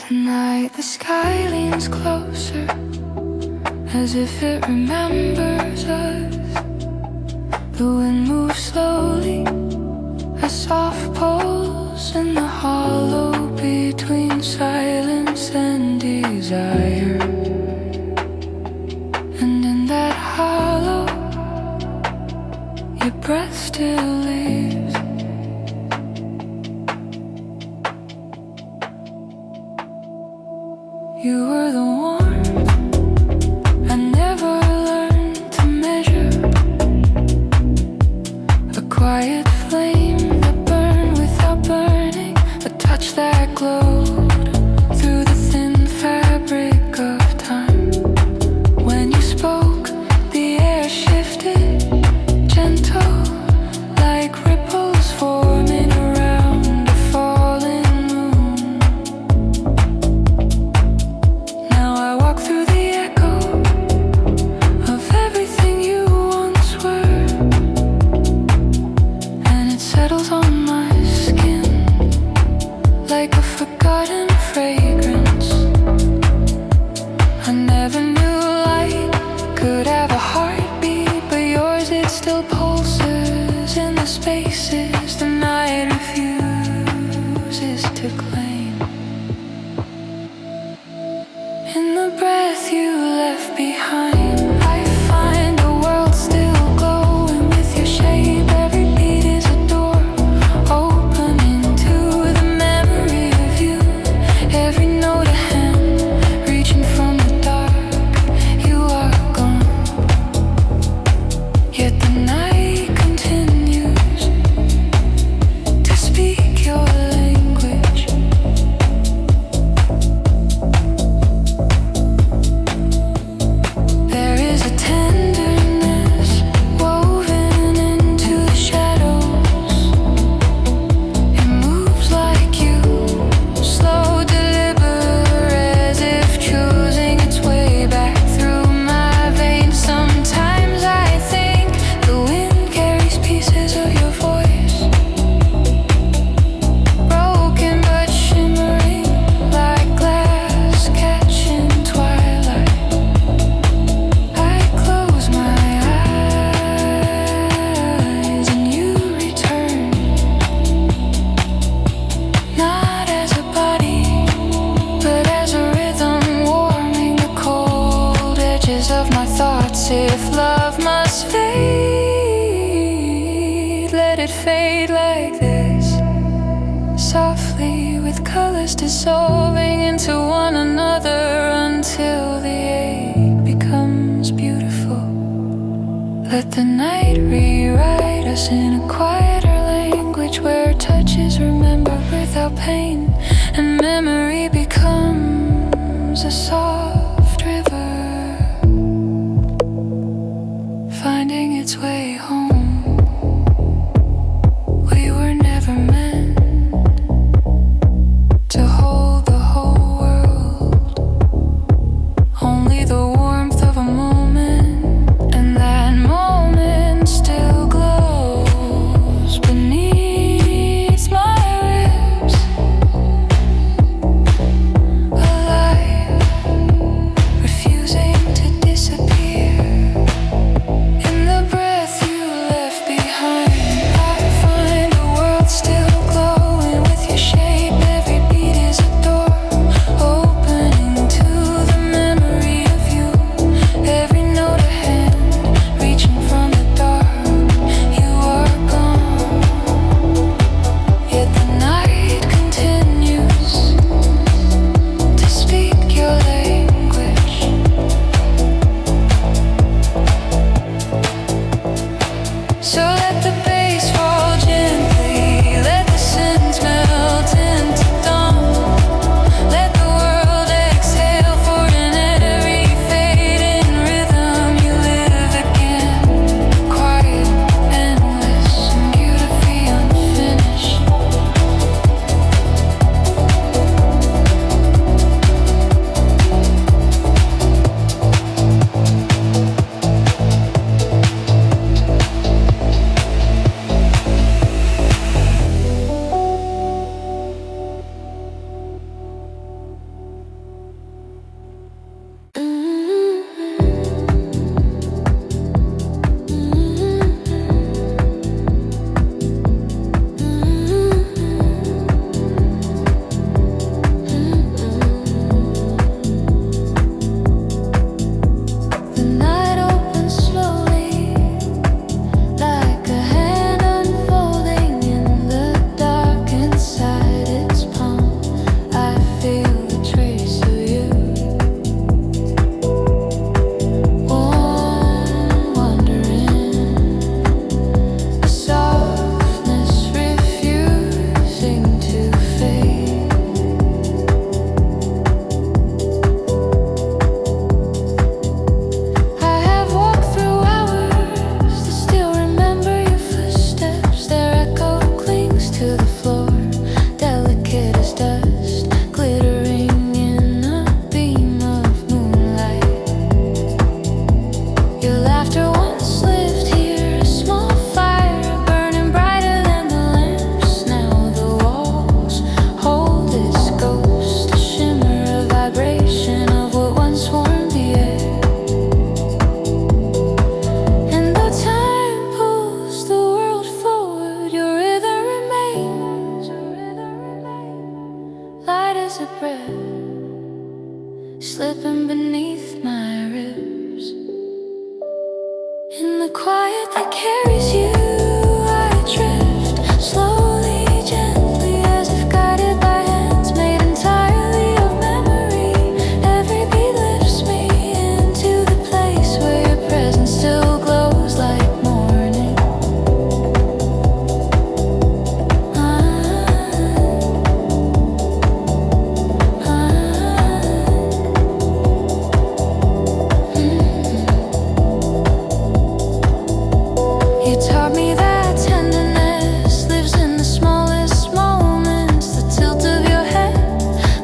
Tonight the sky leans closer, as if it remembers us. The wind moves slowly, a soft pulse in the hollow between silence and desire. And in that hollow, your breath still lives. You were the warmth I never learned to measure, a quiet flame that burned without burning, a touch that glowed through the thin fabric of time. When you spoke, the air shifted, gentle, like ripples forming around a falling moon. Now I walk through the echo of everything you once were, and it settles on my skin like a forgotten fragrance. I never knew light could have a heartbeat, but yours, it still pulses in the spaces the night refuses to claim. In the breath you left behind, I find a world still glowing with your shape. Every beat is a door opening to the memory of you. Every note a hand reaching from the dark. You are gone, yet the night continues to speak your language. There is a tenderness woven into the shadows. It moves like you, slow, deliberate, as if choosing its way back through my veins. Sometimes I think the wind carries pieces of your voice, broken but shimmering like glass catching twilight. I close my eyes and you return, not as a body, but as a rhythm warming the cold edges of my thoughts. If love must fade, let it fade like this, softly with colors dissolving into one another until the ache becomes beautiful. Let the night rewrite us in a quieter language where touch is remembered without pain, and memory becomes a soft river finding its way home. We were never meant to hold the whole world, only the warmth of a moment, and that moment still glows beneath my ribs, alive as a breath slipping beneath my ribs. In the quiet that carries you, I drift slowly, gently, as if guided by hands made entirely of memory. Every beat lifts me into the place where your presence still glows like morning. You taught me that tenderness lives in the smallest moments. The tilt of your head,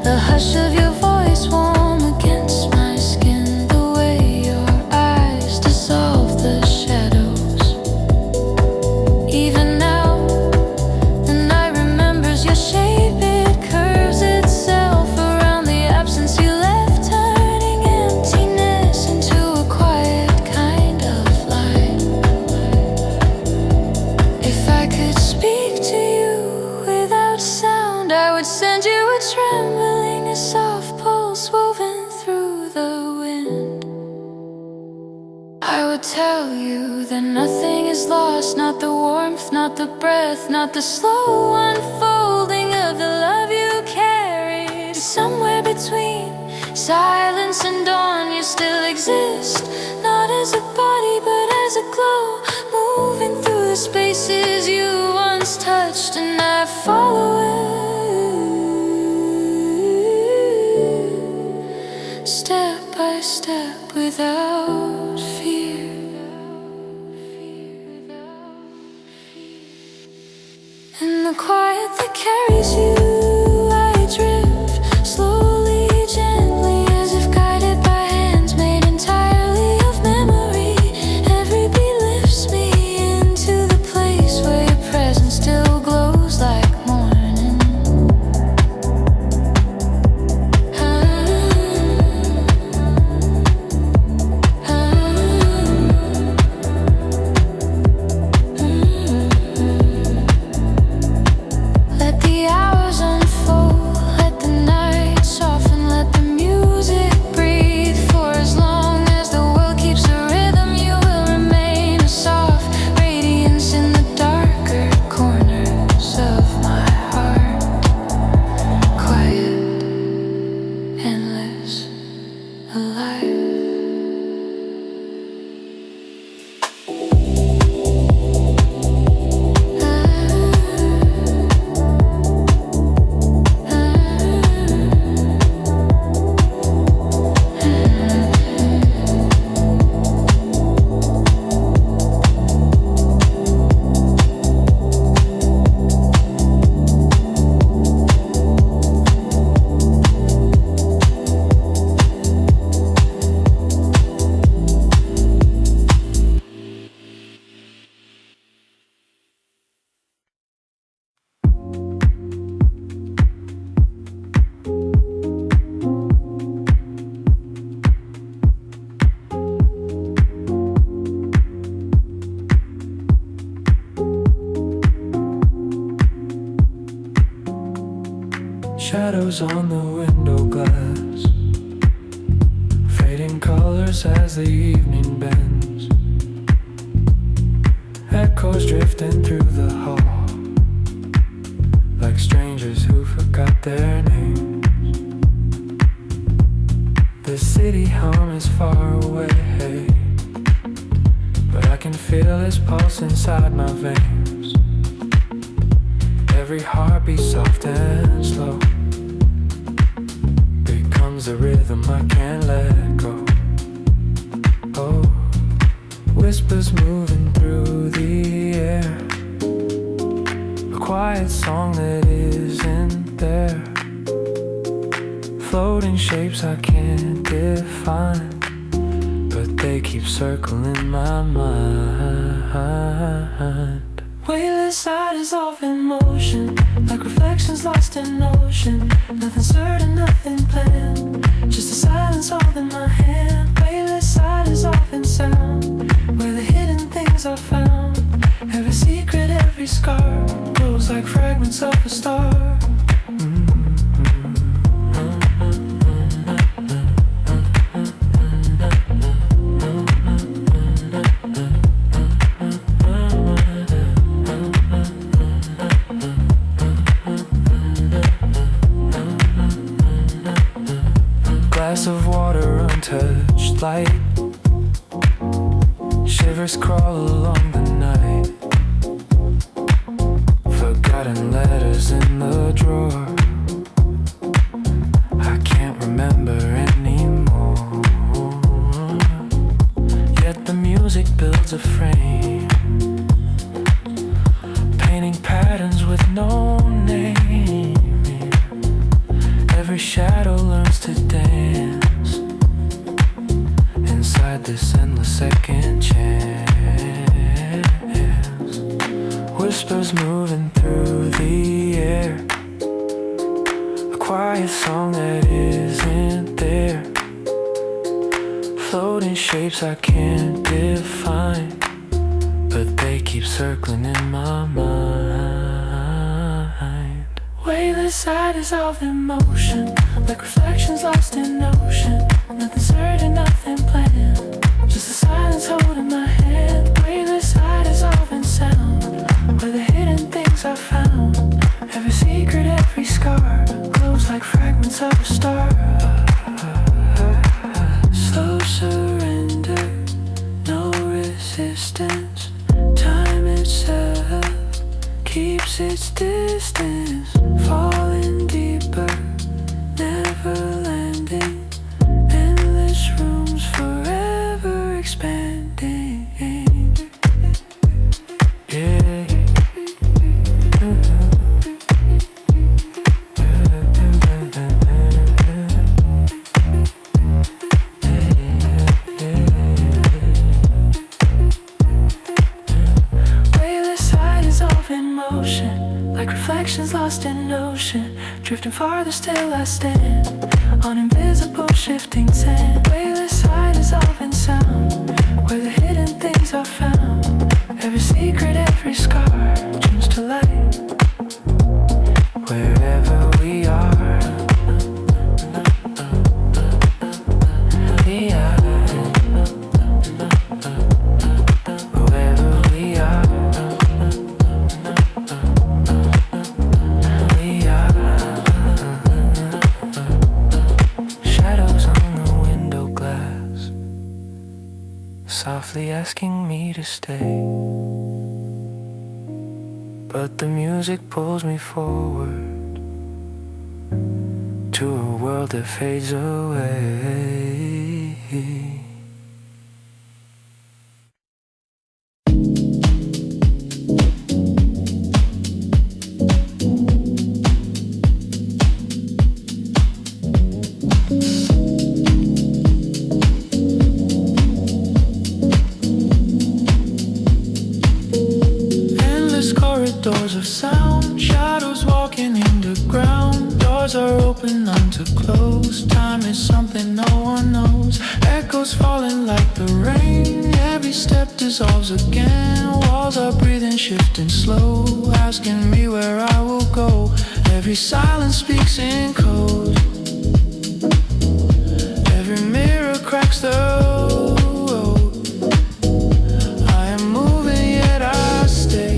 the hush of your voice warm against my skin. The way your eyes dissolve the shadows. Even now, the night remembers your shape. It curves itself around the absence you left, turning emptiness into a quiet kind of light. If I could speak to you without sound, I would send you a trembling, a soft pulse woven through the wind. I would tell you that nothing is lost, not the warmth, not the breath, not the slow unfolding of the love you carried. Somewhere between silence and dawn, you still exist, not as a body but as a glow, moving through the spaces you once touched, and I follow it, step by step, without fear. In the quiet that carries you, I drift slowly, gently, as if guided by hands made entirely of memory. Every beat lifts me into the place where your presence still glows like morning. Let the hours unfold, let the night soften, let the music breathe. For as long as the world keeps a rhythm, you will remain a soft radiance in the darker corners of my heart. Quiet, endless, alive. Shadows on the window glass, fading colors as the evening bends. Echoes drifting through the hall, like strangers who forgot their names. The city hum is far away, but I can feel its pulse inside my veins. Every heartbeat soft and slow becomes a rhythm I can't let go. Oh, whispers moving through the air, a quiet song that isn't there. Floating shapes I can't define, but they keep circling my mind. Weightless eyes off in motion, like reflections lost in ocean. Nothing certain, nothing planned, just a silence holding my hand. Weightless eyes off in sound, where the hidden things are found. Every secret, every scar glows like fragments of a star. glass of water, untouched light. Shivers crawl along the night. Forgotten letters in the drawer. I can't remember anymore. Yet the music builds a frame, painting patterns with no name. Every shadow learns to dance inside this endless second chance. Whispers moving through the air, a quiet song that isn't there. Floating shapes I can't define, but they keep circling in my mind. Weightless side is of emotion, like reflections lost in ocean. Nothing certain, nothing planned, just the silence holding my hand. Weightless side is of in sound, where the hidden things I found. Every secret, every scar glows like fragments of a star. Slow surrender, no resistance. Time itself keeps its distance, falling deeper, never landing. Endless rooms forever expanding. Yeah. Like reflections lost in ocean, drifting farther still I stand on invisible shifting sand. Weightless side is of in sound, where the hidden things are found. Every secret, every scar turns to light. Wherever we are, we are. Wherever we are, softly asking me to stay, but the music pulls me forward to a world that fades away. Doors of sound, shadows walking underground. Doors are open, none to close. Time is something no one knows. Echoes falling like the rain. Every step dissolves again. Walls are breathing, shifting slow, asking me where I will go. Every silence speaks in code. Every mirror cracks the road. I am moving yet I stay,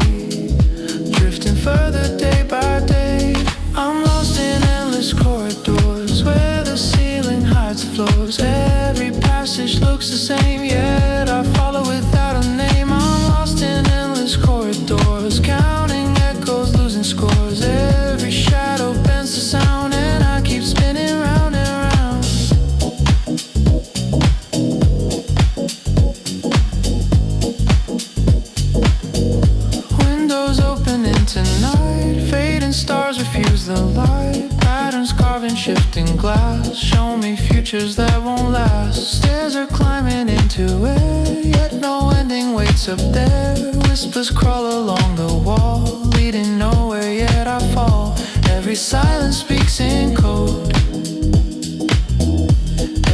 further day by day. I'm lost in endless corridors where the ceiling hides the floors. Every passage looks the same, yet I follow without a name. I'm lost in endless corridors, counting echoes, losing scores. Every shadow bends the sound, and I keep spinning round and round. Windows open into night, fading stars refuse the light. Patterns carving, shifting glass, show me futures that won't last. Stairs are climbing into it, yet no ending waits up there. Whispers crawl along the wall, leading nowhere, yet I fall. Every silence speaks in code.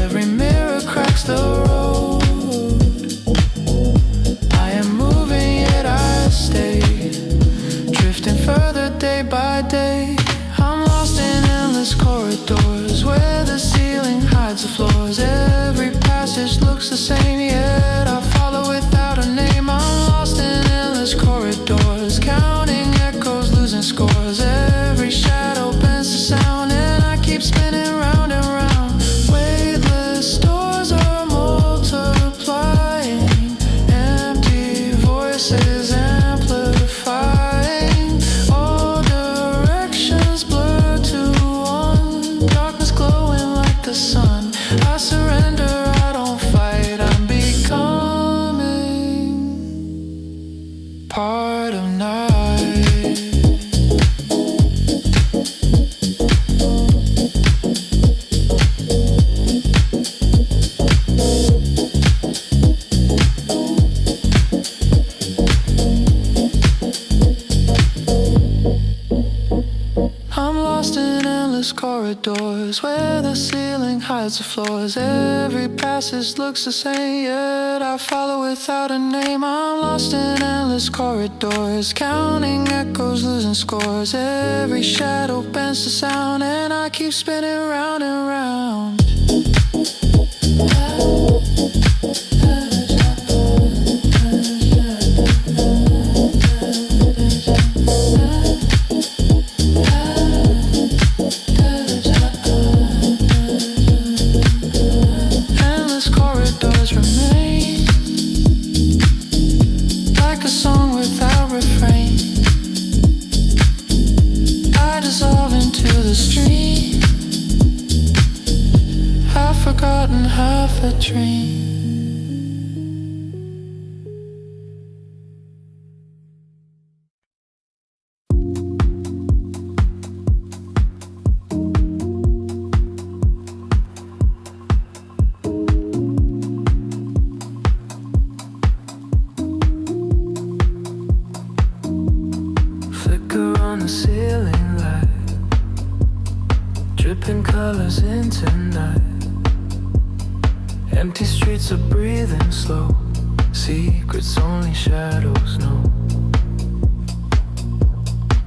Every mirror cracks the road. I am moving yet I stay, drifting further day by day. I'm lost in endless corridors where the ceiling hides the floors. Every passage looks the same, yet I follow without a name. I'm lost in endless corridors, counting echoes, losing scores. Every shadow bends the sound, and I keep spinning round and round. Wait corridors where the ceiling hides the floors. Every passage looks the same, yet I follow without a name. I'm lost in endless corridors, counting echoes, losing scores. Every shadow bends to sound, and I keep spinning round and round. Half a dream. Flicker on the ceiling light, dripping colors into night. Empty streets are breathing slow, secrets only shadows know.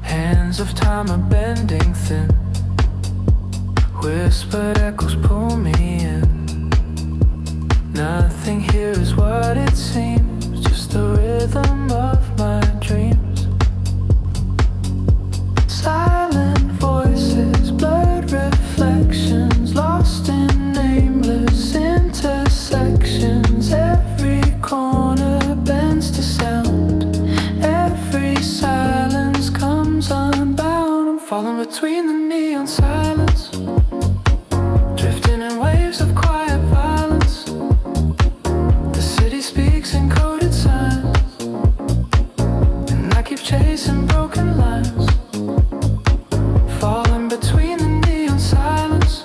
Hands of time are bending thin, whispered echoes pull me in. Nothing here is what it seems, just the rhythm of my dreams. Silent voices, blurred reflections, lost in nameless intersections. Every corner bends to sound, every silence comes unbound. I'm falling between the neon silence, drifting in waves of quiet violence. The city speaks in coded signs, and I keep chasing broken lines. Falling between the neon silence,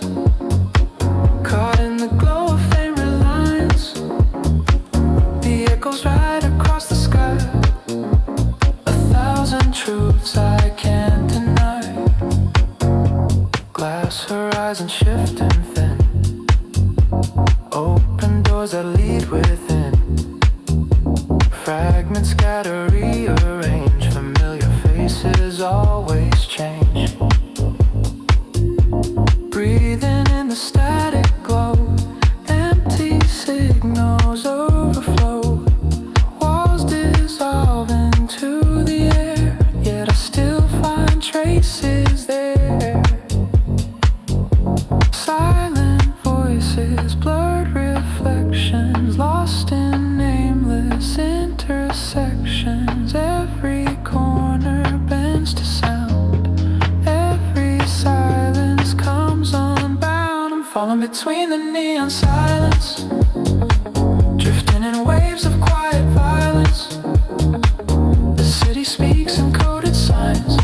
caught in the glow of faint reliance. The echoes right across the sky, 1,000 truths I can't deny. Glass horizon shifting thin, open doors that lead within. Fragments scatter, rearrange, familiar faces always change. Breathing in the static glow, empty signals overflow. Walls dissolve into the air, yet I still find traces there. Silent voices, blurred reflections, lost in nameless intersections. Every corner bends to sound, every silence comes unbound. I'm falling between the neon silence, drifting in waves of quiet violence. The city speaks in coded signs,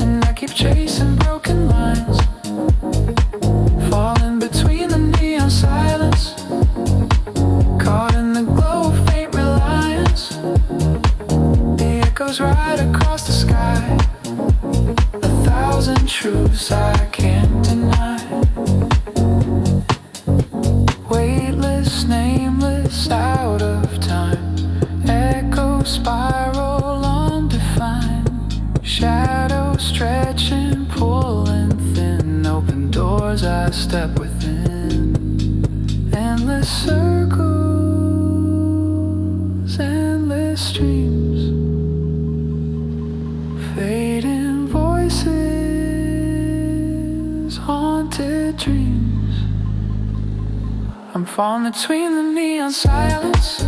and I keep chasing broken lines. Falling between the neon silence, caught in the glow of faint reliance. The echoes right across the sky, 1,000 truths I can't deny. Weightless, nameless, out of time. Echo spiral undefined. Shadows stretching, pulling thin. Open doors I step within. Endless circles, endless streams. Fading voices, haunted dreams. I'm falling between the neon silence,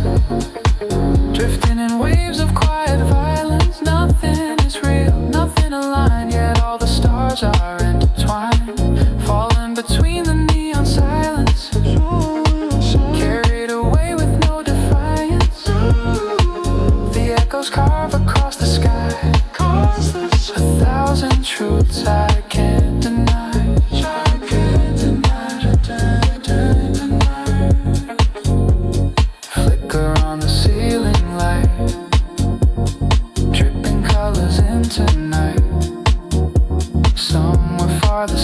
drifting in waves of quiet violence. Nothing is real, nothing aligned, yet all the stars are intertwined. Falling between the neon silence, carried away with no defiance. The echoes carve across the sky, 1,000 truths I can't deny. Flicker on the ceiling light, dripping colors into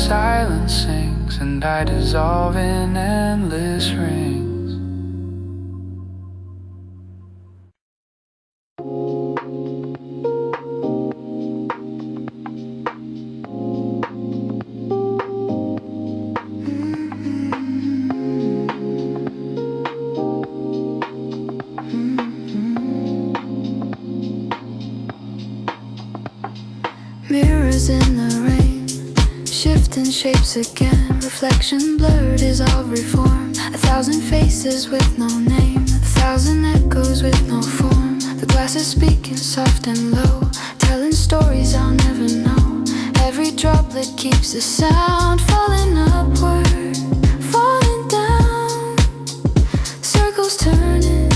silence sings, and I dissolve in endless rings. Mirrors in the rain, shifting shapes again. Reflection blurred, dissolve, reform. 1,000 faces with no name, 1,000 echoes with no form. The glass is speaking soft and low, telling stories I'll never know. Every droplet keeps the sound, falling upward, falling down. Circles turning,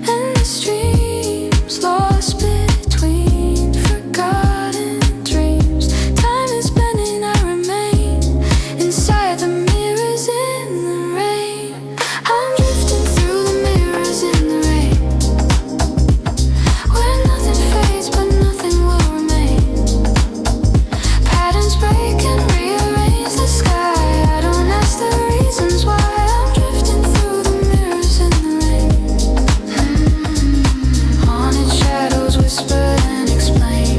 endless streams, lost between forgotten dreams. Time is bending, I remain inside the mirrors in the rain. I'm drifting through the mirrors in the rain, where nothing fades but nothing will remain. Patterns break and rearrange the sky. I don't ask the reasons why. I'm drifting through the mirrors in the rain. Haunted shadows whisper and explain.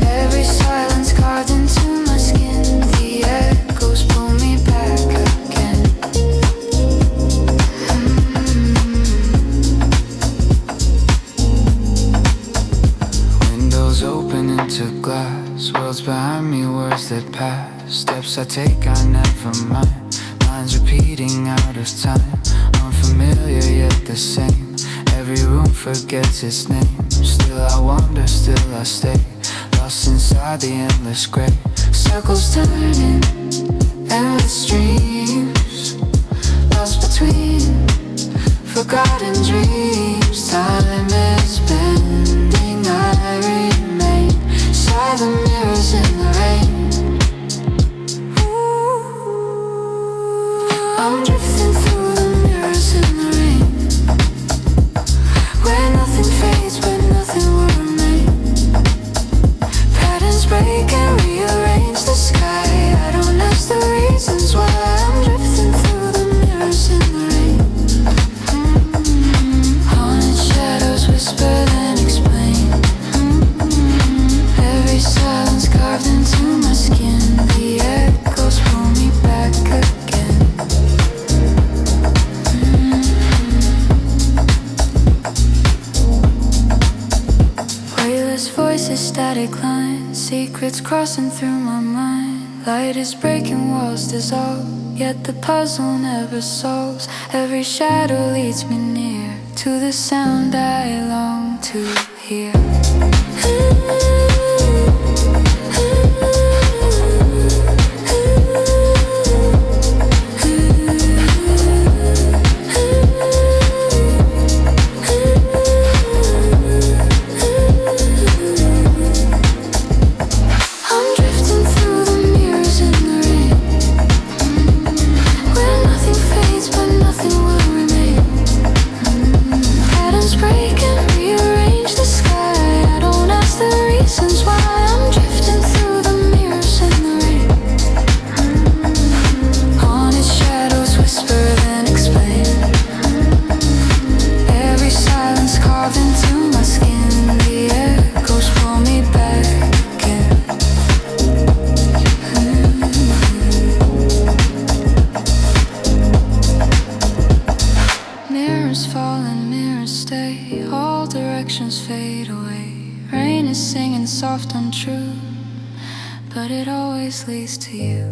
Every silence carved into my skin. The echoes pull me back again. Windows open into glass, worlds behind me, words that pass. Steps I take, I never mind. Lines repeating out of time, unfamiliar yet the same. Every room forgets its name. Still I wander, still I stay, lost inside the endless gray. Circles turning, endless dreams, lost between forgotten dreams. Time is bending, I remain inside the mirrors in the rain. I'm drifting through the mirrors in the rain, where nothing fades but nothing will remain. Patterns break and rearrange the sky. I don't ask the reasons why. I'm drifting through the mirrors in the rain. Haunted shadows whisper then explain. Every silence carved into my skin. The echoes pull me back again. Weightless voices, static lines, secrets crossing through my mind. Light is breaking, walls dissolve, yet the puzzle never solves. Every shadow leads me near to the sound I long to hear. I'm drifting through the mirrors in the rain, where nothing fades but nothing will remain. Patterns break and rearrange the sky. I don't ask the reasons why. I'm drifting through the mirrors in the rain. Haunted shadows whisper then explain. Every silence carved into my skin. The echoes pull me back again. Mirrors fall and mirrors stay, all directions fade away. Rain is singing soft and true, but it always leads to you.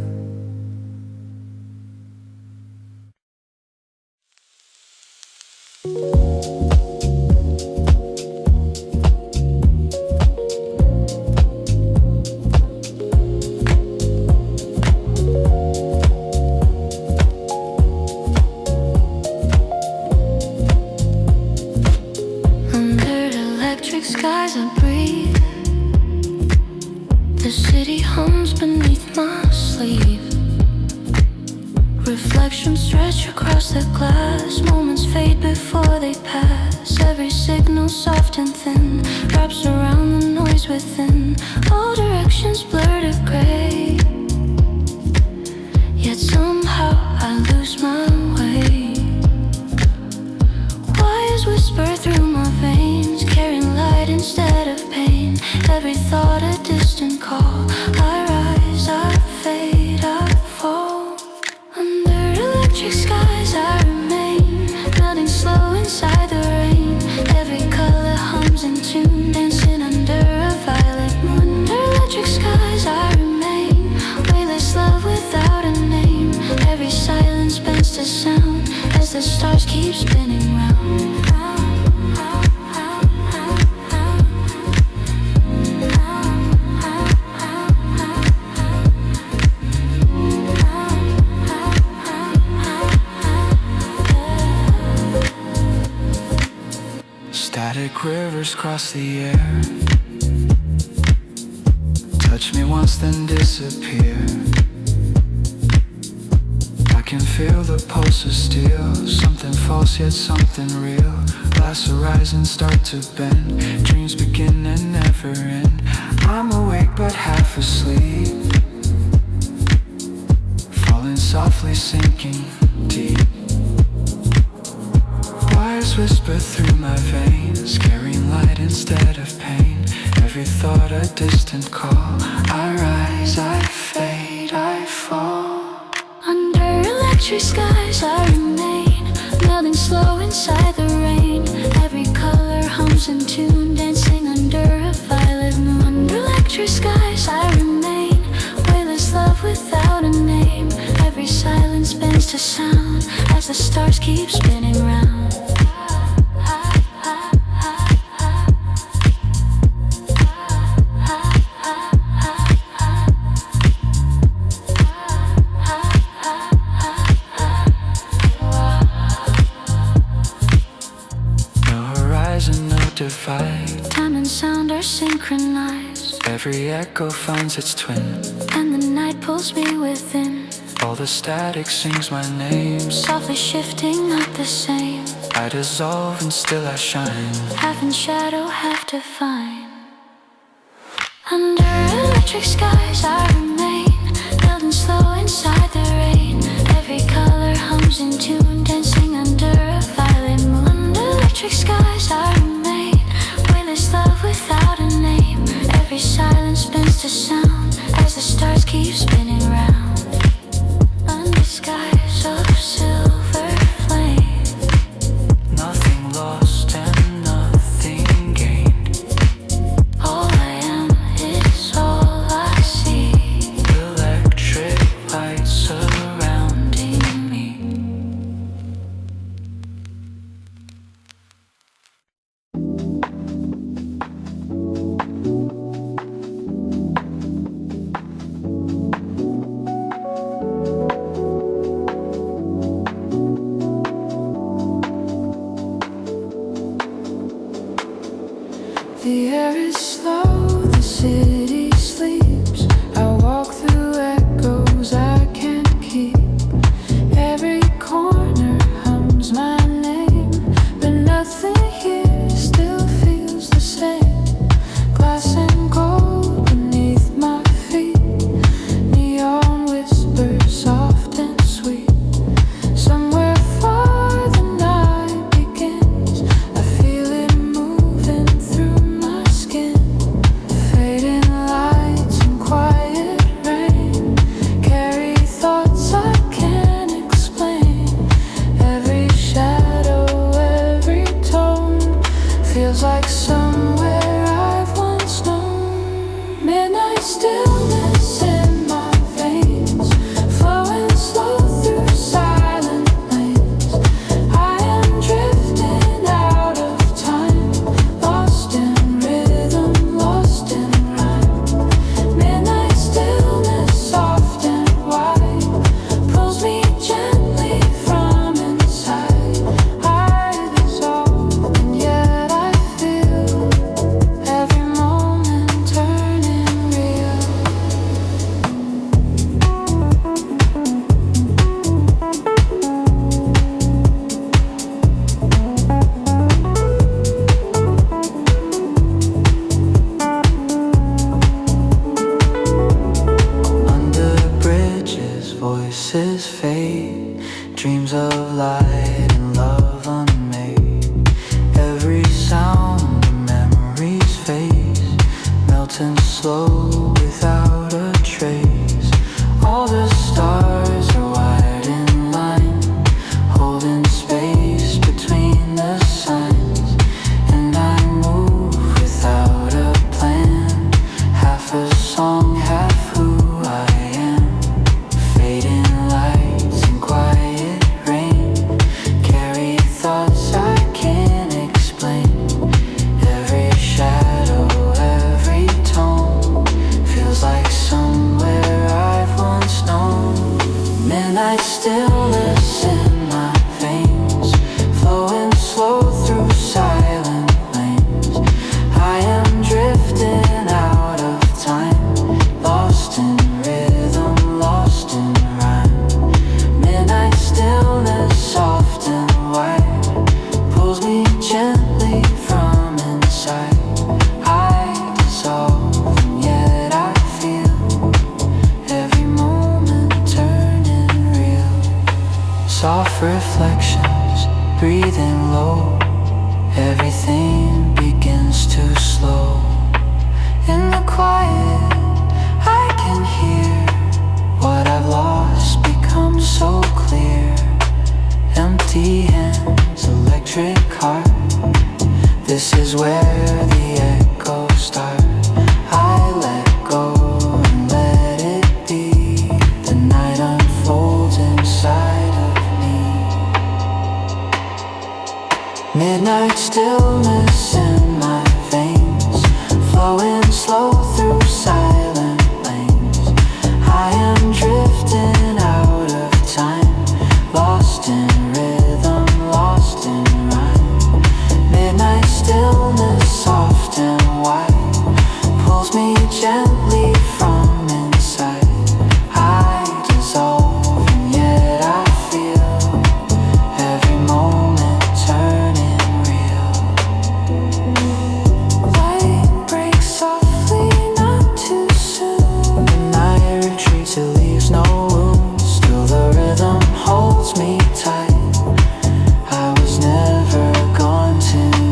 Under electric skies I breathe. The city hums beneath my sleeve. Reflections stretch across the glass. Moments fade before they pass. Every signal soft and thin wraps around the noise lies within. All directions blur to gray, yet somehow I lose my way. Wires whisper through my veins, carrying light instead of pain. Every thought a distant call. I rise, I fade, I fall. Under electric skies I remain, melting slow inside the rain. Every color hums in tune, dancing under a violet moon. Under electric skies I remain, weightless love without a name. Every silence bends to sound as the stars keep spinning round. Static rivers cross the air, touch me once then disappear. I can feel the pulse of steel, something false yet something real. Glass horizons start to bend, dreams begin and never end. I'm awake but half asleep, falling softly, sinking deep. Wires whisper through my veins, carrying light instead of pain. Every thought a distant call. I rise, I fade, I fall. Under electric skies I remain, melting slow inside the rain. Every color hums in tune, dancing under a violet moon. Under electric skies I remain, weightless love without a name. Every silence bends to sound as the stars keep spinning round. Divide. Time and sound are synchronized, Every echo finds its twin, and the night pulls me within. all the static sings my name. Softly shifting, not the same. I dissolve and still I shine. Half in shadow, half divine. Under electric skies I remain, melting slow inside the rain. Every color hums in tune, dancing under a violet moon. Under electric skies I remain, weightless love without a name. Every silence bends to sound as the stars keep spinning round. Under skies of silver flame, Nothing lost and nothing gained. all I am is all I see. Electric lights surrounding me. voices fade, dreams of light and love unmade. Every sound, the memories face, melting slow without a trace. All the stars are wired in line, holding space between the signs. And I move without a plan, half a song, half who I am. Fading lights and quiet rain carry thoughts I can't explain. Every shadow, every tone feels like somewhere I've once known. Midnight stillness in my veins, flowing slow through silent lanes. I am drifting out of time, lost in rhythm, lost in rhyme. Midnight stillness, soft and white, pulls me gently from inside. I dissolve, and yet I feel every moment turning real. Soft reflections, breathing low, everything begins to slow. In the quiet, I can hear what I've lost become so clear. Empty hands, electric heart, this is where the echoes start. I let go and let it be. The night unfolds inside of me. Midnight stillness in my veins, flowing slow through silent lanes. I am drifting out of time, lost in rhythm, lost in rhyme. Midnight stillness, soft and white, pulls me gently from inside. I dissolve, and yet I feel every moment turning real. Light breaks softly, not too soon. The night retreats, it leaves no wounds. Still the rhythm holds me tight. I was never gone tonight.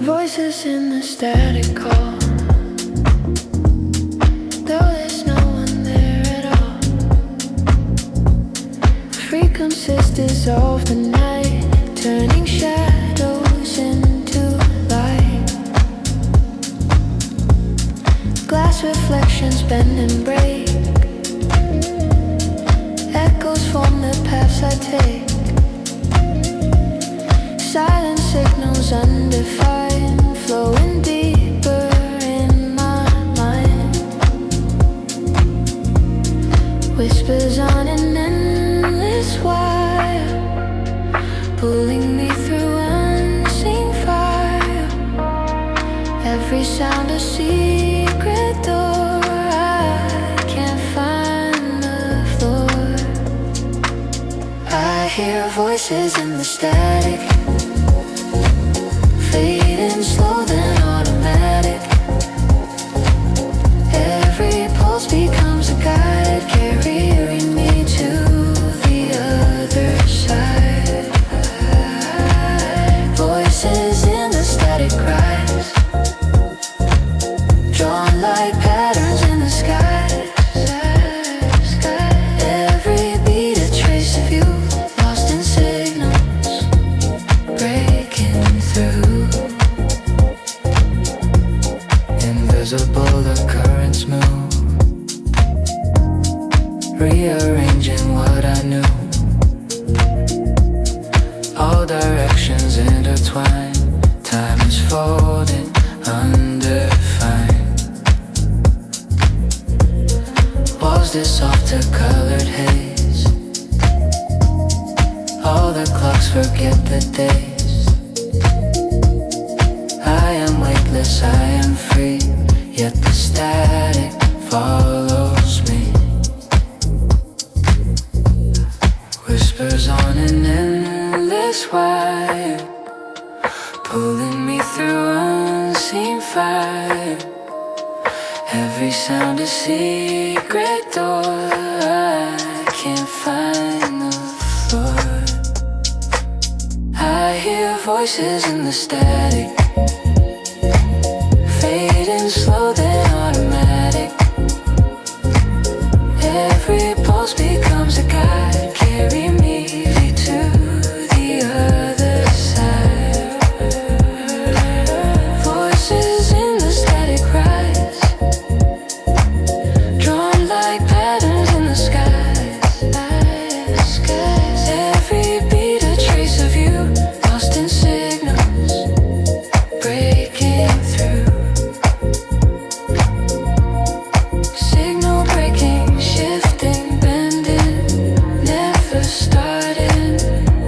Voices in the static call, though there's no one there at all. Frequencies dissolve the night, turning shadows into light. Glass reflections bend and break, echoes form the paths I take. Silent signals undefined, flowing deeper in my mind. Whispers on an endless wire, pulling me through unseen fire. Every sound a secret door, I can't find the floor. I hear voices in the static, fading slow then automatic. Every pulse becomes a guide, carrying me to the other side. Voices in the static rise, drawn like patterns in the sky. Every beat a trace of you, lost in signals, breaking through. invisible, the currents move, rearranging what I knew. All directions intertwine, time is folding, undefined. Was this softer colored haze? All the clocks forget the days. I am weightless, I am free, yet the static follows me. Whispers on an endless wire, pulling me through unseen fire. Every sound a secret door, I can't find the floor. I hear voices in the static, fading slow then automatic. Every pulse becomes a guide, carry me to the other side. Voices in the static rise, drawn like patterns in the skies. Every beat a trace of you, lost in signals, breaking through. Signal breaking, shifting, bending, never starting,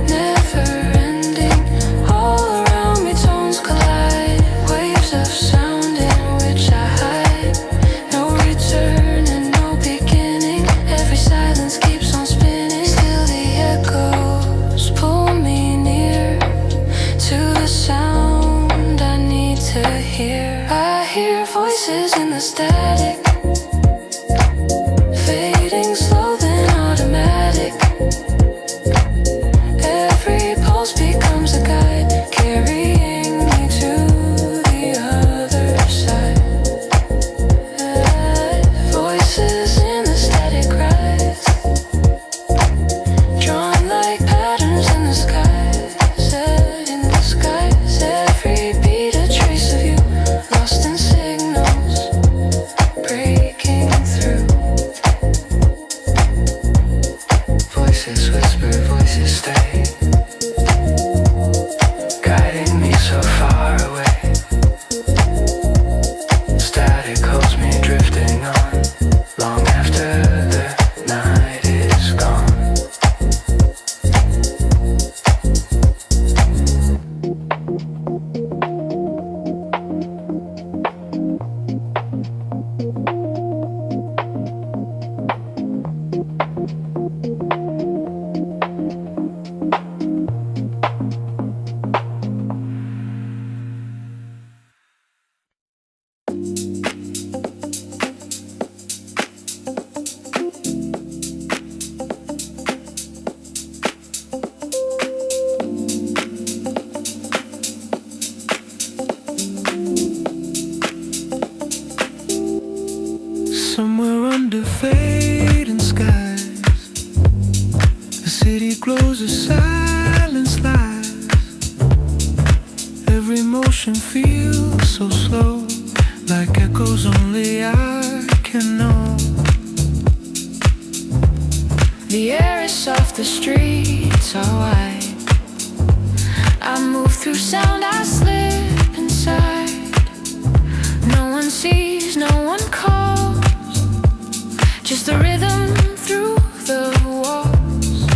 never ending. All around me tones collide, waves of sound in which I hide. No return and no beginning, every silence keeps on spinning. Still the echoes pull me near to the sound I need to hear. I hear voices in the static, fading slow then automatic. Every pulse becomes a guide, carrying me to the other side. Voices in the static rise, drawn like patterns in the skies. In the skies, every beat a trace of you, lost in signals, breaking through. Voices whisper, voices stay, guiding me so far away. Static holds me drifting on, long after the night is gone. Somewhere under fading skies, the city glows, a silence lies. Every motion feels so slow, like echoes only I can know. The air is soft, the streets are wide. I move through sound, I slip inside. No one sees, no one calls, just the rhythm through the walls.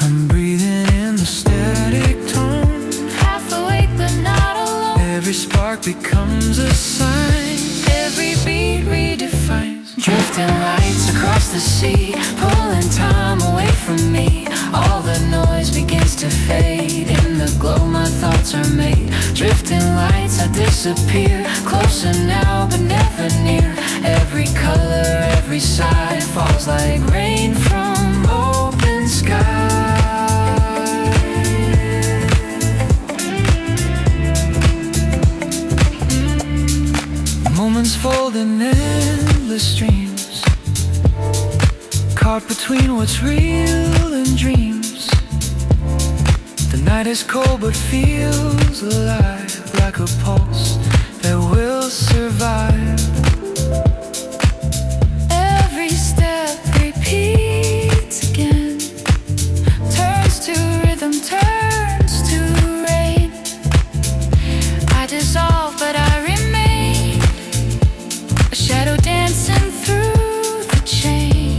I'm breathing in the static tone, Half awake but not alone. every spark becomes a sign, Every beat redefines. Drifting lights across the sea, pulling time away from me. All the noise begins to fade, in the glow my thoughts are made. Drifting lights, I disappear, closer now but never near. Every color, every side falls like rain from open sky. moments fold in endless streams, caught between what's real and dreams. The night is cold but feels alive, like a pulse that will survive. Every step repeats again, turns to rhythm, turns to rain. I dissolve, but I remain, a shadow dancing through the chain.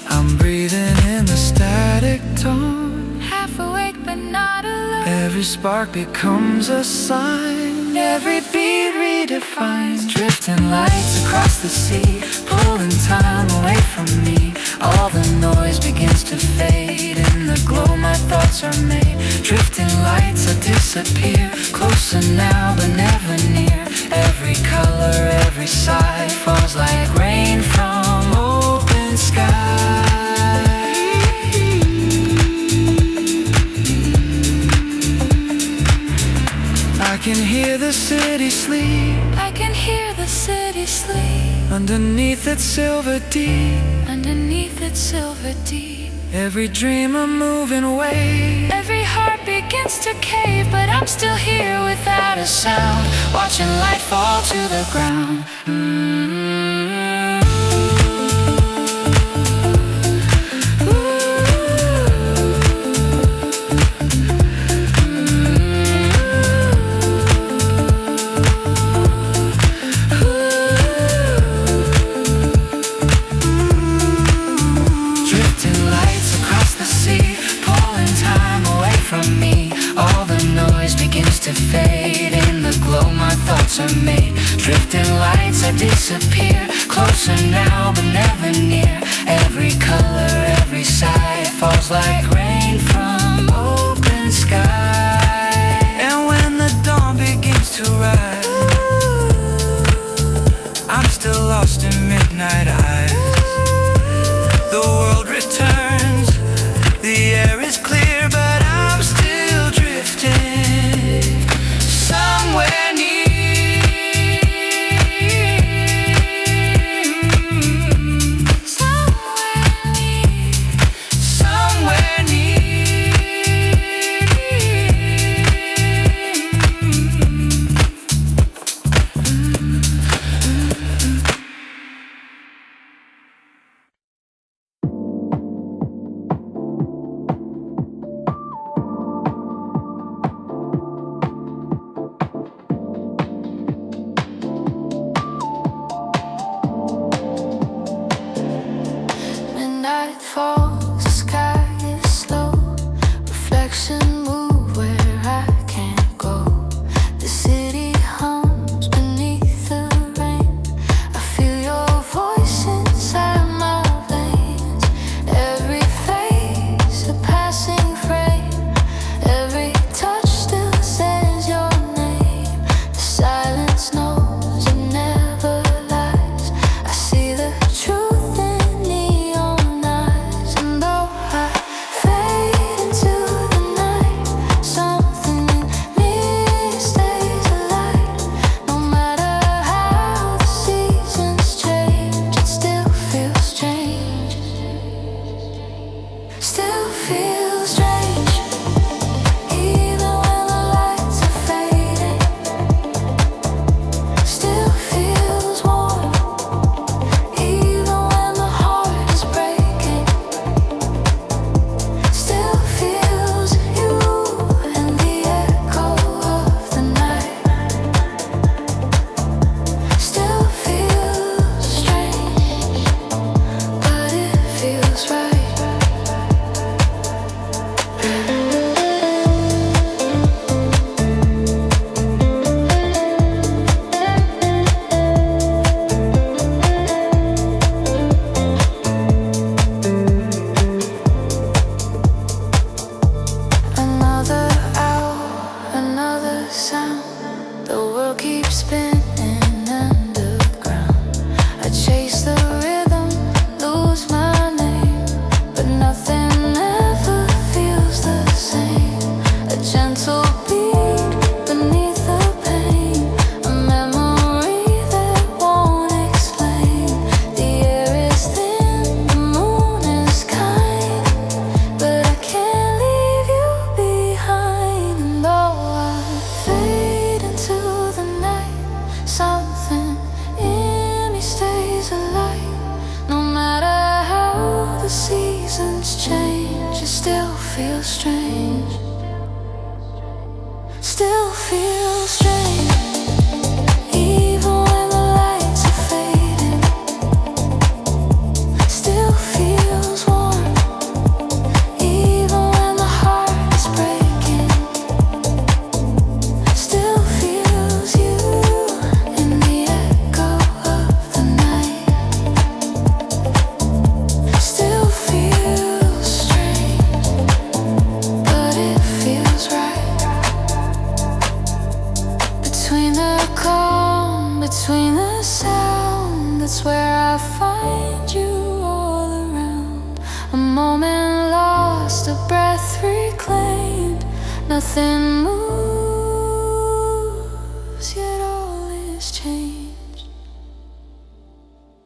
I'm breathing in the static tone. Half awake, but not alone. Every spark becomes a sign. Every beat redefines. Drifting lights across the sea, pulling time away from me. All the noise begins to fade. In the glow my thoughts are made. Drifting lights that disappear, closer now but never near. Every color, every sigh falls like rain from open sky. I can hear the city sleep, I can hear the city sleep, underneath its silver deep. underneath its silver deep. Every dream a moving away. Every heart begins to cave, but I'm still here without a sound, watching light fall to the ground. Drifting lights across the sea, pulling time away from me. All the noise begins to fade. In the glow my thoughts are made. Drifting lights that disappear, closer now but never near. Every color, every sigh falls like rain from open sky. And when the dawn begins to rise, I'm still lost in midnight eyes. The world returns, the air is clear, but I'm still drifting somewhere near. Somewhere near, Somewhere near. strange. Still feels strange. Even when the lights are fading, still feels warm. Even when the heart is breaking, still feels you in the echo of the night. Still feels strange, but it feels right. Between the calm, between the sound, that's where I find you all around. A moment lost, a breath reclaimed. Nothing moves, yet all is changed.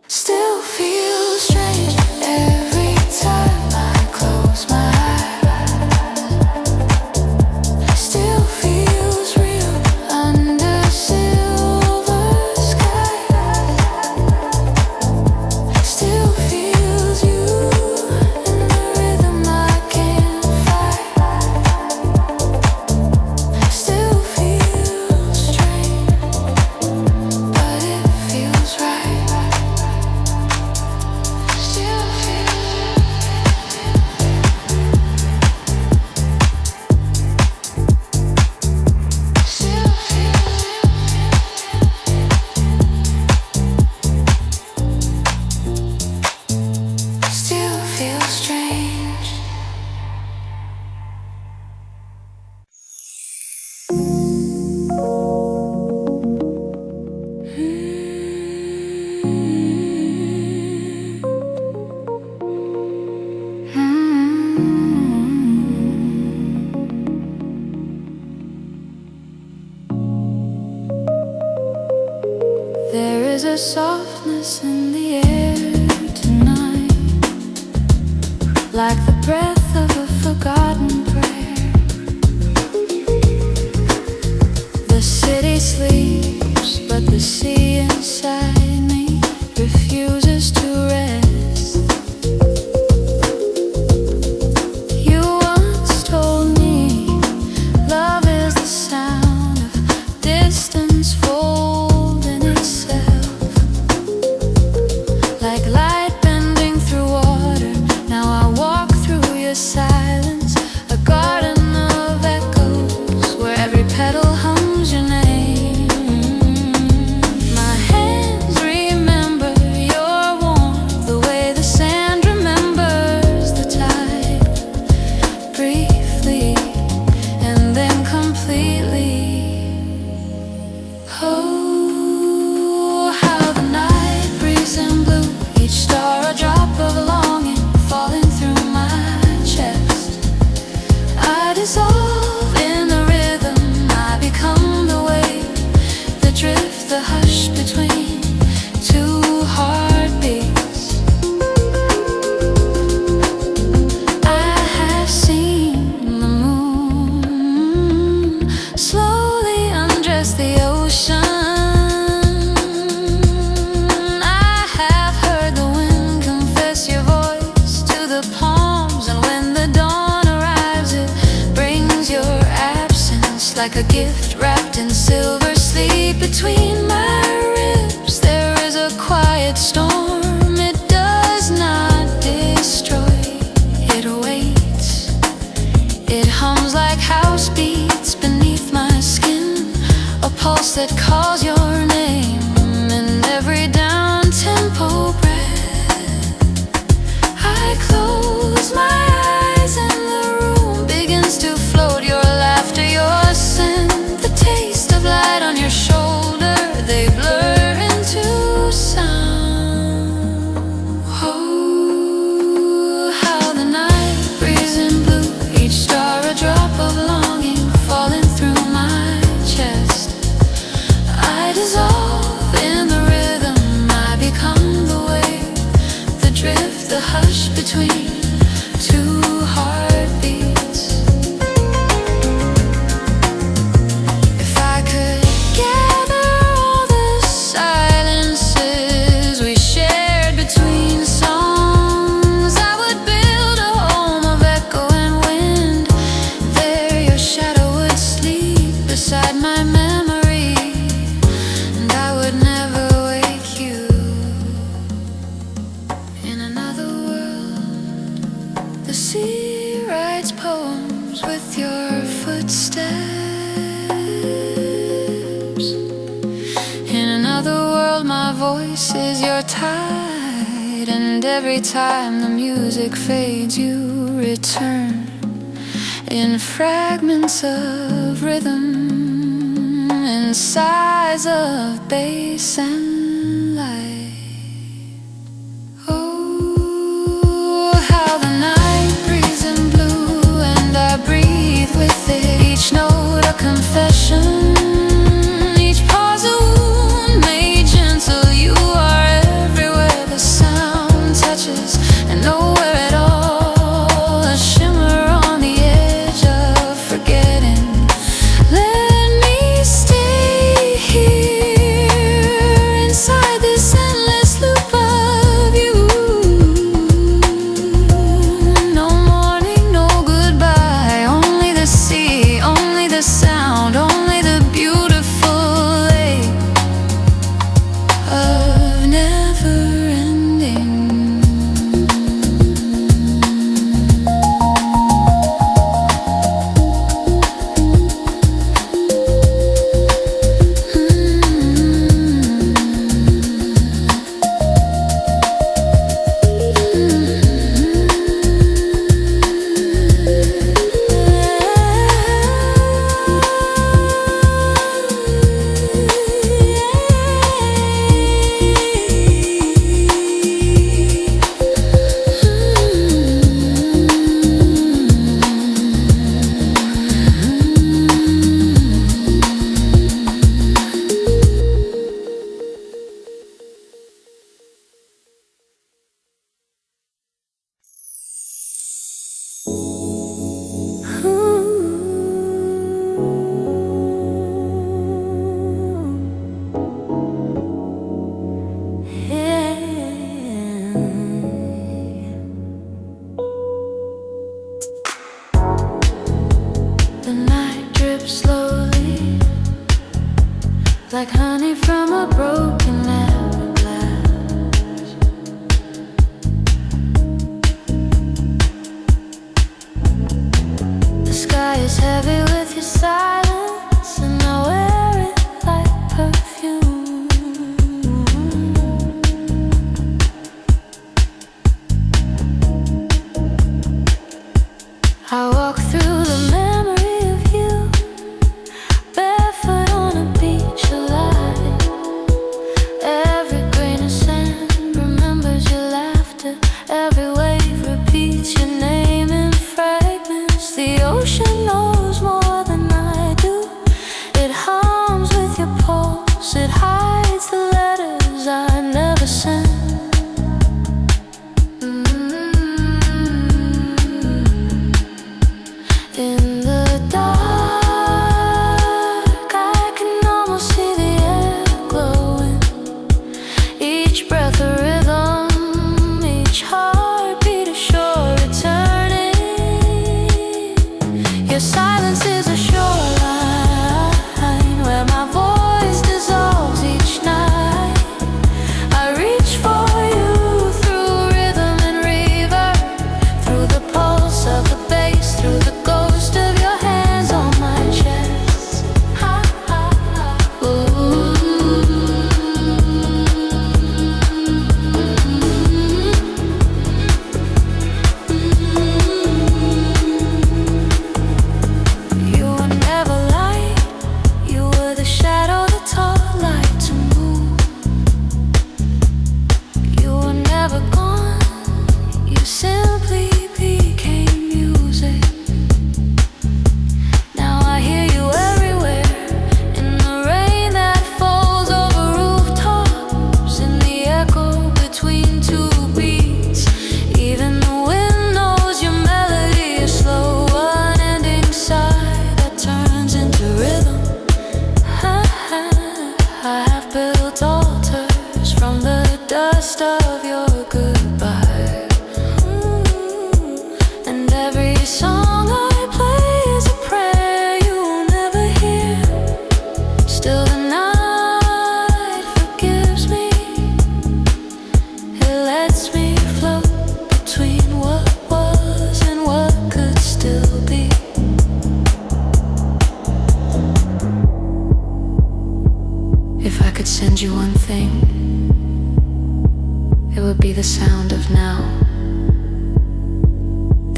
Still feels strange every time I close my eyes. Still feels real under silver skies. Still feels you in the rhythm I can't fight. Still feels strange, but it feels right. Still feels strange. There is a softness in the air tonight, like the breath of a forgotten prayer. The city sleeps, but the sea inside me refuses to rest. You once told me love is the sound of distance folding itself, like light bending through water. Now I walk through your silence, a garden of echoes where every petal hums your name. My hands remember your warmth, the way the sand remembers the tide, briefly and then completely. Oh, how the night breeze and blue, each star a drop of longing falling through my chest. I dissolve in the rhythm, I become the wave, the drift, the hush between two heartbeats. I have seen the moon slowly undress the ocean. I have heard the wind confess your voice to the palms, and when the dawn arrives, it brings your absence like a gift wrapped in silver sleep. Between my ribs there is a quiet storm. It does not destroy, it waits. It hums like house beats beneath my skin, a pulse that calls your name in every down-tempo breath. I close my eyes and the room begins to float. Your laughter, your scent, the taste of light on your shoulder, they blur into sound. Oh, how the night breeze in blue, each star a drop of longing falling through my chest. I desire your footsteps. In another world, my voice is your tide, and every time the music fades, you return in fragments of rhythm, in sighs of bass and light. Oh, how the night breeze in blue, and I breathe with it. Each note a confession, each pause a wound made gentle. You are everywhere the sound touches, and nowhere at all. A shimmer on the edge of forgetting. Let me stay here inside this endless loop of you. No morning, no goodbye, only the sea, only the sound, only the beautiful lake of never ending. The night drips slowly, like honey from a broken hourglass. The sky is heavy with your silence, and I wear it like perfume. I walk through the memory of you, barefoot on a beach alive. Every grain of sand remembers your laughter. Every wave repeats your name in fragments. The ocean knows more than I do. It hums with your pulse, it hides the letters I never sent. In the dark, I can almost see the air glowing. Each breath a rhythm, each heartbeat a shore returning. Your silence is a shoreline where my voice dissolves each night. I reach for you through rhythm and reverb, through the pulse of the bass, through the ghost of your hands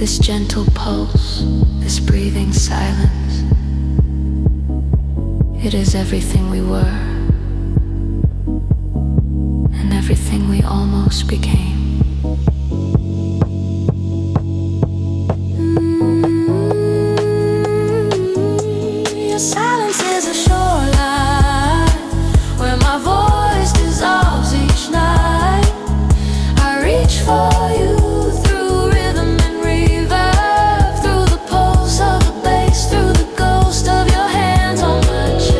This gentle pulse, this breathing silence. It is everything we were, and everything we almost became. Your silence is a shoreline where my voice dissolves each night. I reach for you through rhythm and reverb, through the pulse of the bass, through the ghost of your hands on my chest.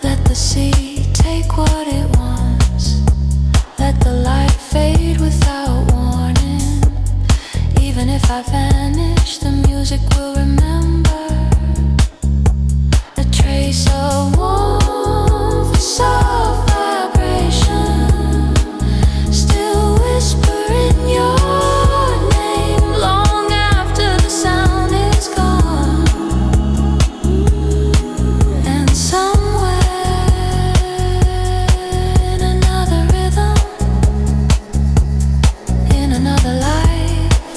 Let the sea take what it wants. Let the light fade without warning. Even if I vanish, the music will remember. A trace of warmth, a soft vibration, still whispering your name long after the sound is gone. And somewhere in another rhythm, in another life,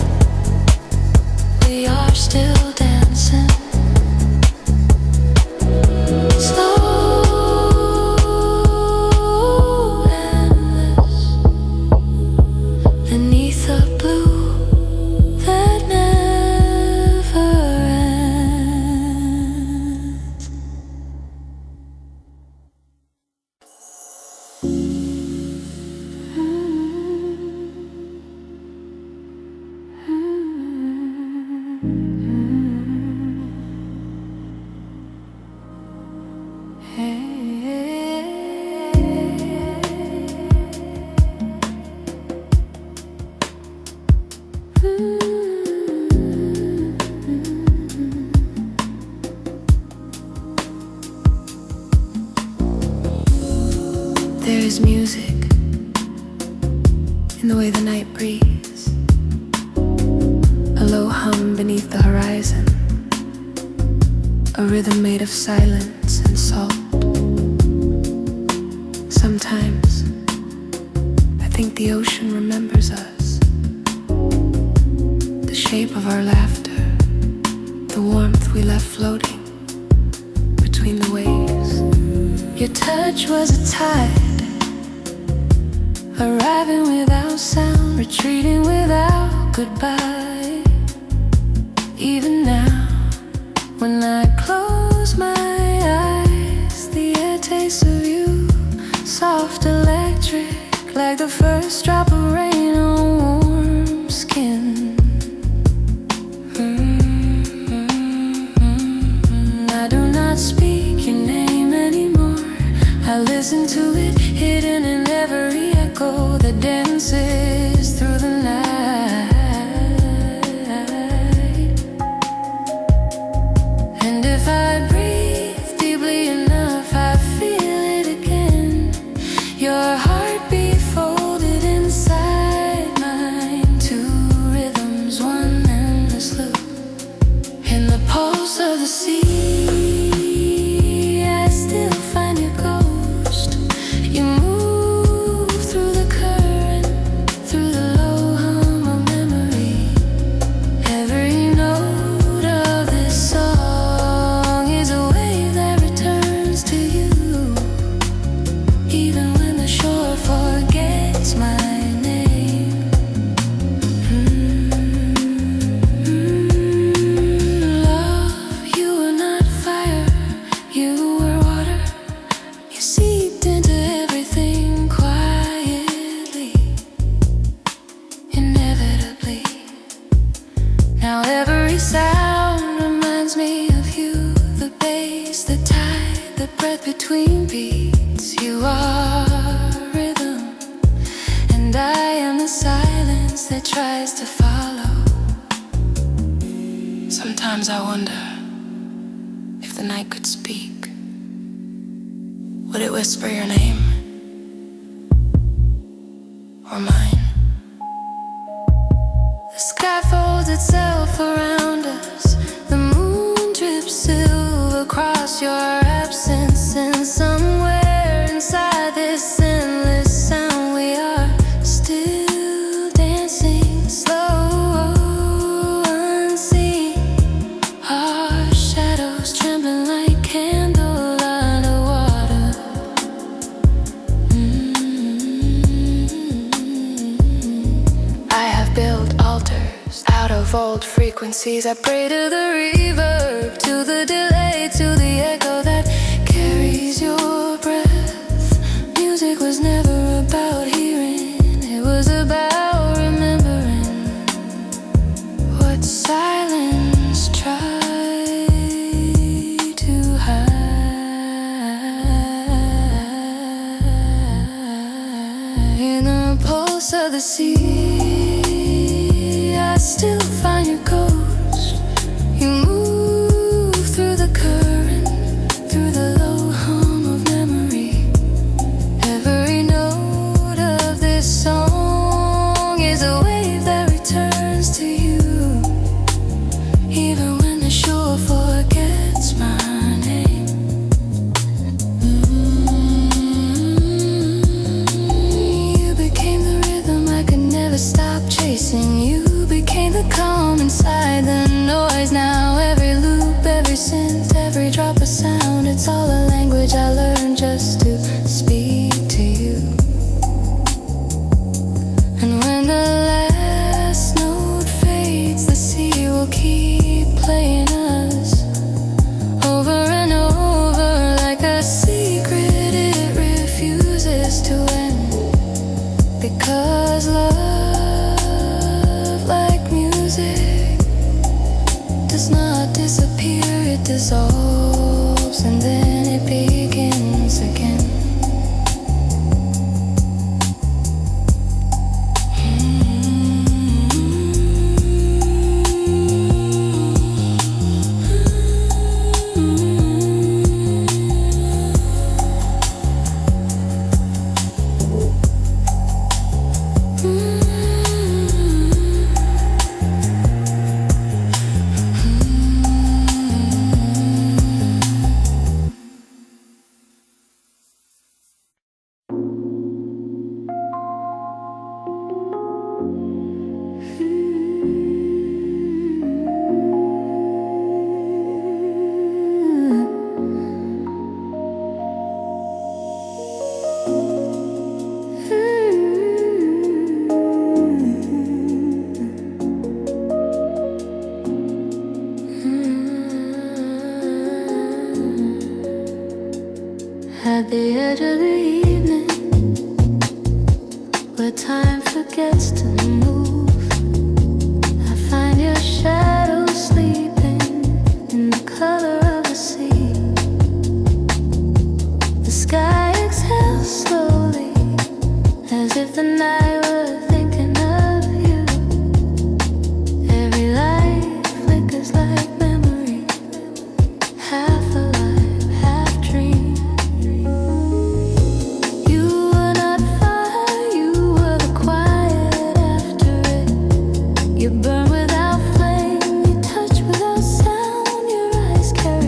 we are still dancing. Slow, endless, beneath a blue that never ends. There is music in the way the night breathes, a low hum beneath the horizon, a rhythm made of silence and salt. Sometimes I think the ocean remembers us, the shape of our laughter, the warmth we left floating between the waves. Your touch was a tide, arriving without sound, retreating without goodbye. Even now, when I close my eyes, the air tastes of you, soft electric, like the first drop of rain on warm skin. I do not speak your name anymore. I listen to it, hidden in every echo that dances through the night. And if I breathe deeply enough, I feel it again. Your heartbeat folded inside mine, two rhythms, one endless loop. In the pulse of the sea, I still find your ghost. You move through the current, through the low hum of memory. Every note of this song is a wave that returns to you, even when the shore forgets my name. Love, you were not fire, you were water. You seeped into everything quietly, inevitably. Now every sound reminds me of you, the bass, the tide, the breath between beats. You are rhythm, and I am the silence that tries to follow. Sometimes I wonder if the night could speak. Would it whisper your name or mine? The sky folds itself around us. The moon drips silver across your absence, and somewhere inside this endless sound we are still dancing slow, unseen. Our shadows trembling like candle underwater. I have built altars out of old frequencies. I pray to the reverb, to the delay, to the echo that carries your breath. Music was never about hearing, it was about remembering what silence tried to hide. In the pulse of the sea, I still find your ghost. You move through the current, through the low hum of memory. Every note of this song is a wave that returns to you, even when the shore forgets my name. You became the rhythm I could never stop chasing. You became the calm inside the noise. Now every loop, every synth, every drop of sound, it's all a language I learned just to speak to you. And when the last note fades, the sea will keep playing us over and over like a secret it refuses to end. Because love, like music, does not disappear, it dissolves and then it begins again. At the edge of the evening, where time forgets to move, I find your shadow sleeping in the color of the sea. The sky exhales slowly, as if the night were thinking of you. Every light flickers like memory, half alive, half dream. You were not fire, you were the quiet after it. You burn without flame, you touch without sound. Your eyes carry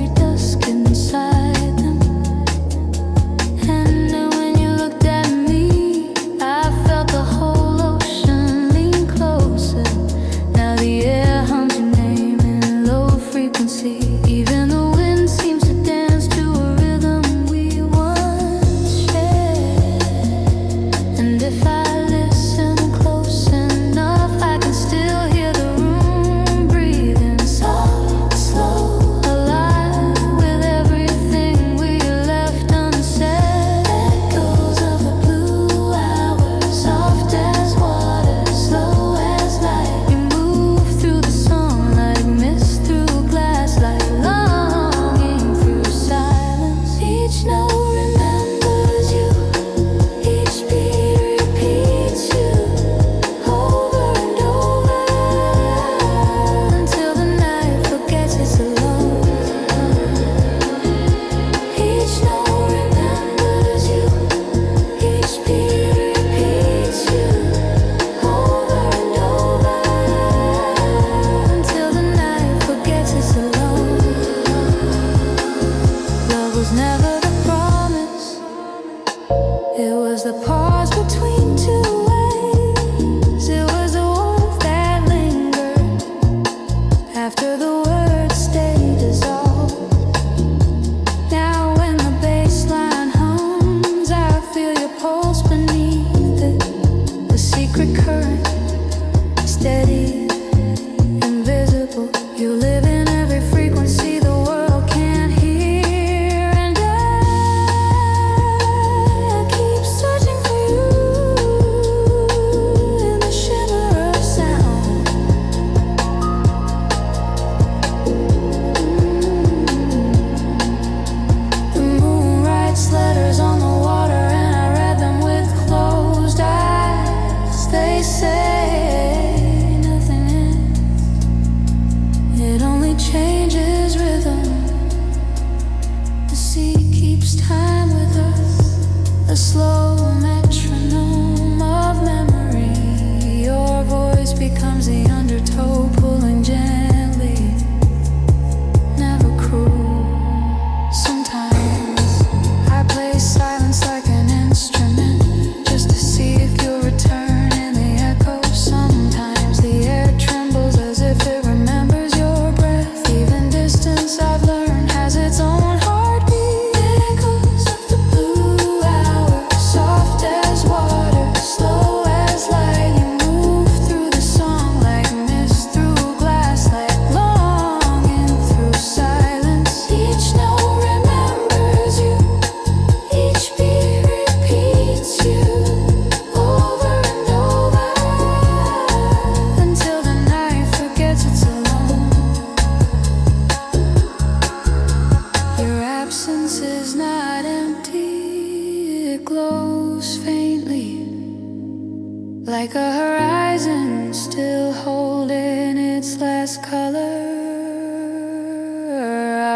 last color.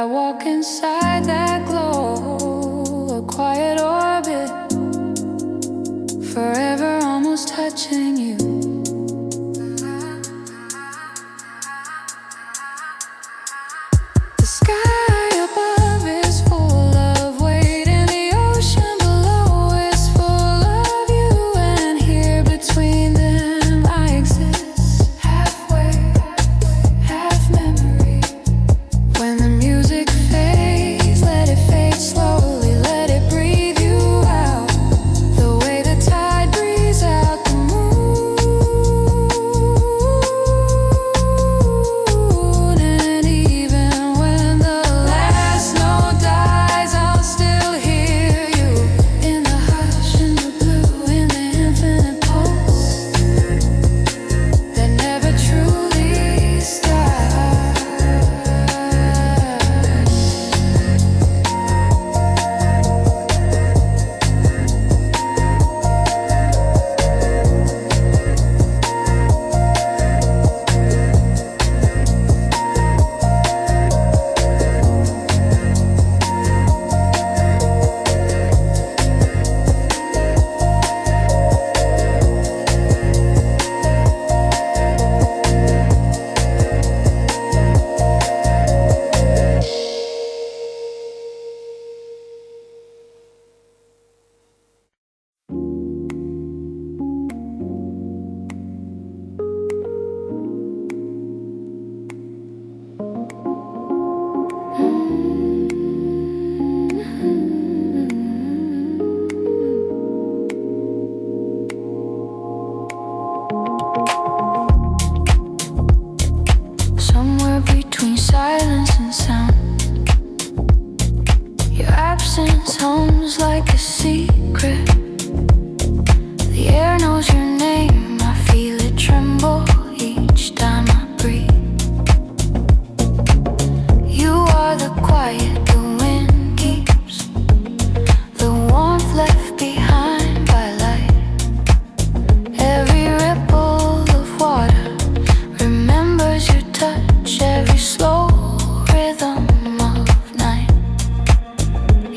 I walk inside that glow, a quiet orbit, forever almost touching you. The sky above is full of weight, and the ocean below is full of you. And here between them I exist, halfway, half memory. When the music fades, let it fade slowly, let it breathe you out, the way the tide breathes out the moon. And even when the last note dies, I'll still hear you in the hush, in the blue, in the infinite pulse that never truly stops. Somewhere between silence and sound, your absence hums like a secret. The air knows your name, I feel it tremble each time I breathe. You are the quiet the wind keeps, the warmth left behind by light. Every ripple of water remembers your touch, every slow rhythm of night.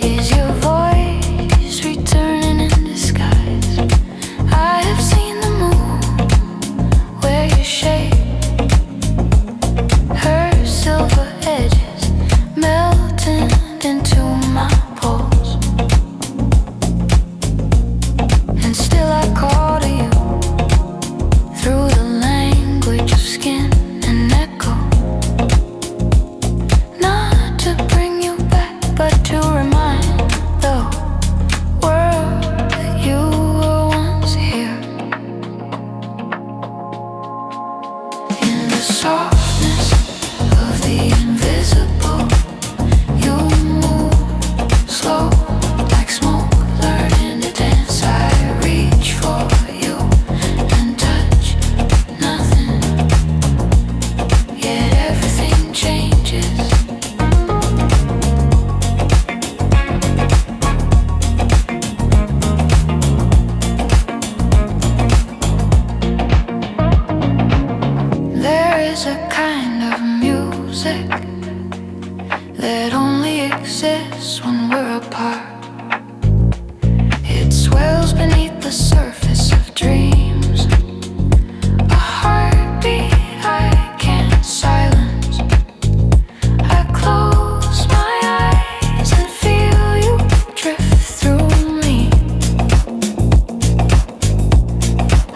Is your voice returning in disguise? I have seen the moon wear your shade, her silver edges melting into my pulse. And still I call to you through the language of skin and echo, not to bring you back, but to remind the world that you were once here. In the softness of the invisible, you move slow like smoke, learning to dance. I reach for you and touch nothing, yet everything changes. There is a kind of music that only exists when we're apart. It swells beneath the surface of dreams, a heartbeat I can't silence. I close my eyes and feel you drift through me,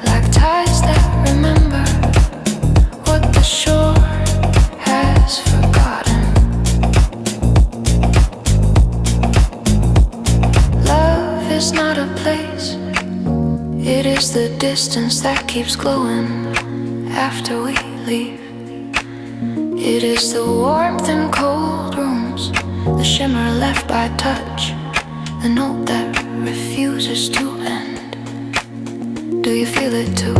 like tides that remember what the shore has forgotten. Love is not a place, it is the distance that keeps glowing after we leave. It is the warmth in cold rooms, the shimmer left by touch, the note that refuses to end. Do you feel it too?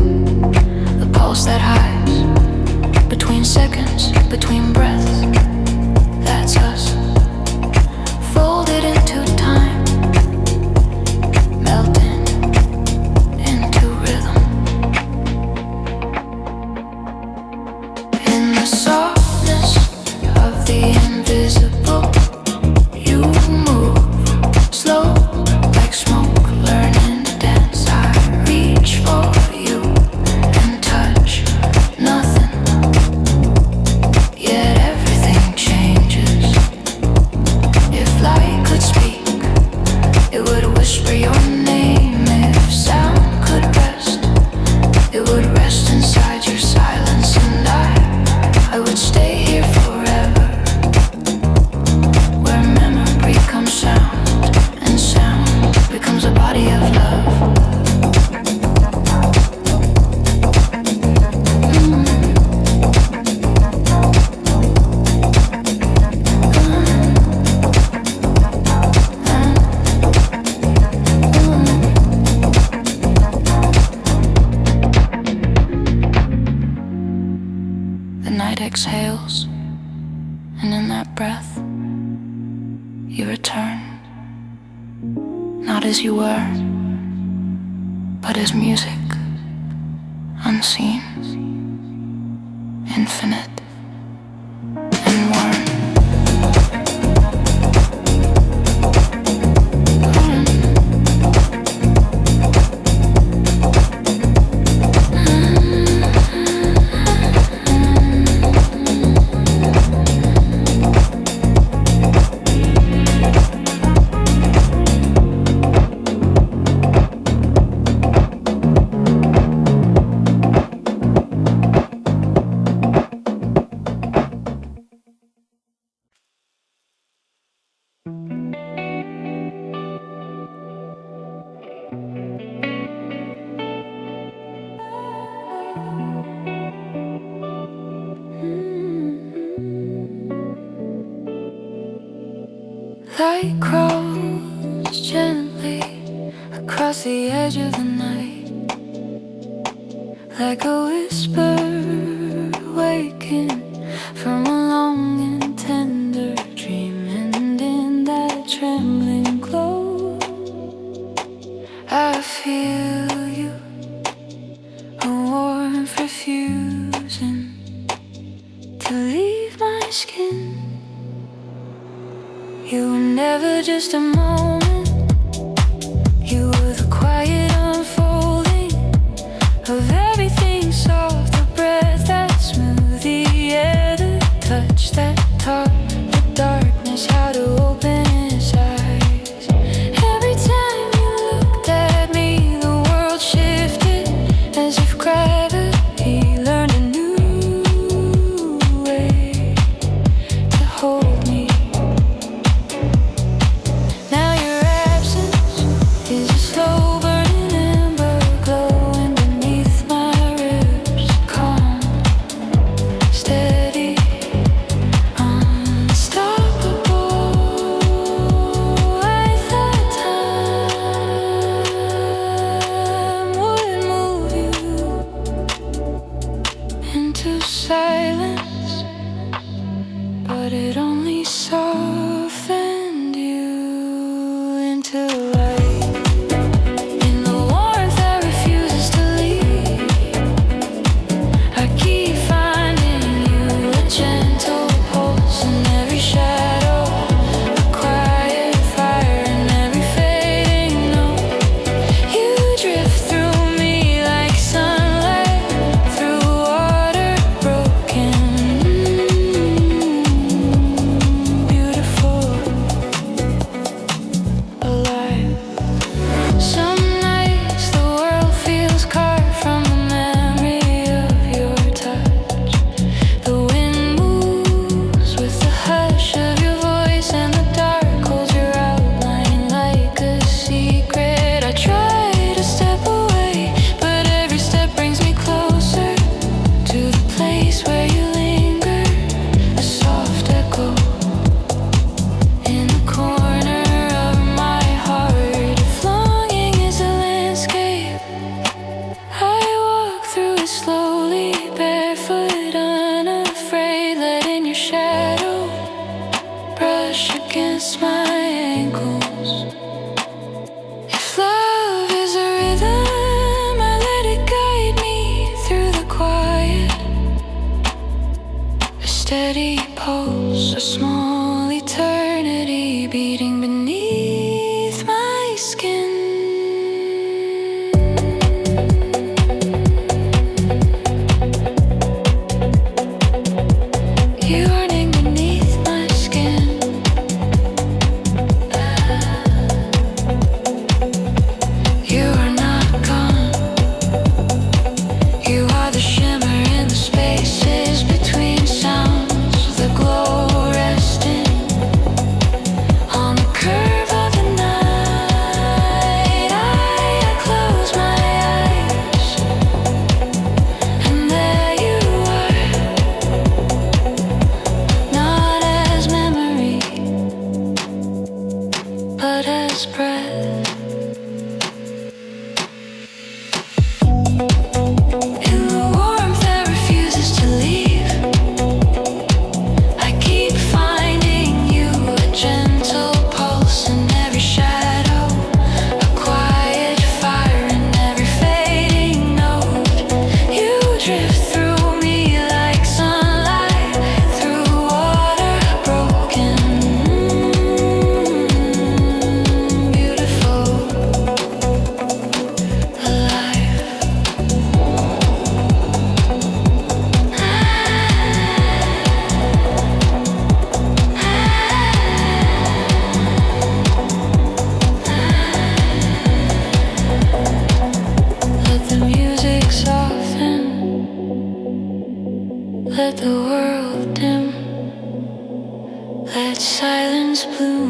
The pulse that hides between seconds, between breaths. That's us, folded into time, melting into rhythm. In the soul exhales, and in that breath, you return, not as you were, but as music, unseen, infinite, and warm. Light crawls gently across the edge of the night, like a whisper waking from a long and tender dream. And in that trembling glow, I feel you, a warmth refusing to leave my skin. You were never just a moment, you were the quiet unfolding of everything soft, the breath that smooth, the air, the touch that taught the darkness how to open its eyes. Every time you looked at me, the world shifted as if gravity learned a new way to hold me. Silence, but it only softened you into light. In the warmth that refuses to leave, I keep finding you, a gentle pulse in every shadow, a quiet fire in every fading note. You drift through me like sunlight through water broken. Beautiful, alive. Some nights the world feels carved from the memory of your touch. The wind moves with the hush of your voice, and the dark holds your outline like a secret. I try to step away, but every step brings me closer to the place where you linger, a soft echo in the corner of my heart. If longing is a landscape, I walk through it slowly, barefoot, unafraid, letting your shadow brush against my ankles. If love is a rhythm, I let it guide me through the quiet, a steady pulse, a small eternity beating beneath my skin. Yearning beneath my skin. You are not gone. You are the shimmer in the spaces between sounds, the glow resting on the curve of the night. I close my eyes, and there you are, not as memory, but as breath. In the warmth that refuses to leave, Let silence bloom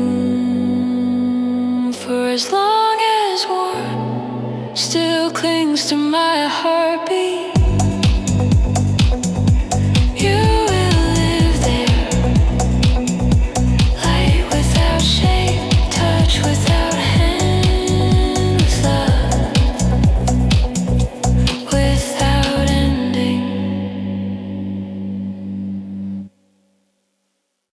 for as long as warmth still clings to my heartbeat.